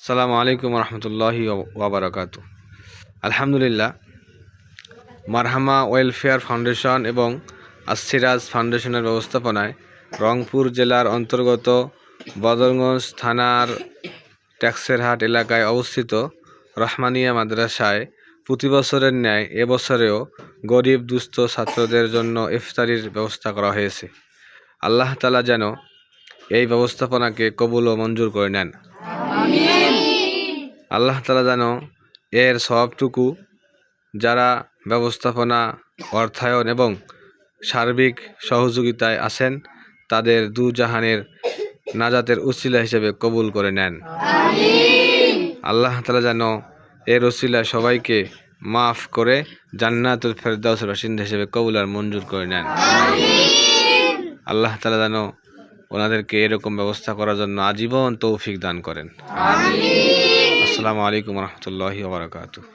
আসসালামু আলাইকুম রহমতুল্লাহি ওয়াবারাকাতু। আলহামদুলিল্লাহ, মারহামা ওয়েলফেয়ার ফাউন্ডেশন এবং আসিরাজ ফাউন্ডেশনের ব্যবস্থাপনায় রংপুর জেলার অন্তর্গত বদরগঞ্জ থানার ট্যাক্সেরহাট এলাকায় অবস্থিত রহমানিয়া মাদ্রাসায় প্রতি বছরের ন্যায় এবছরেও গরিব দুস্থ ছাত্রদের জন্য ইফতারির ব্যবস্থা করা হয়েছে। আল্লাহ তাআলা যেন এই ব্যবস্থাপনাকে কবুল ও মঞ্জুর করে নেন। আল্লাহ তাআলা যেন এর সওয়াবটুকু যারা ব্যবস্থাপনা, অর্থায়ন এবং সার্বিক সহযোগিতায় আছেন তাদের দুজাহানের নাজাতের উসিলা হিসেবে কবুল করে নেন। আল্লাহ তাআলা যেন এর উসিলায় সবাইকে মাফ করে জান্নাতুল ফেরদাউসের বাসিন্দা হিসেবে কবুল আর মঞ্জুর করে নেন। আল্লাহ তাআলা যেন ওনাদেরকে এরকম ব্যবস্থা করার জন্য আজীবন তৌফিক দান করেন। আসসালামু আলাইকুম রহমতুল্লাহি ওয়া বারাকাতুহু।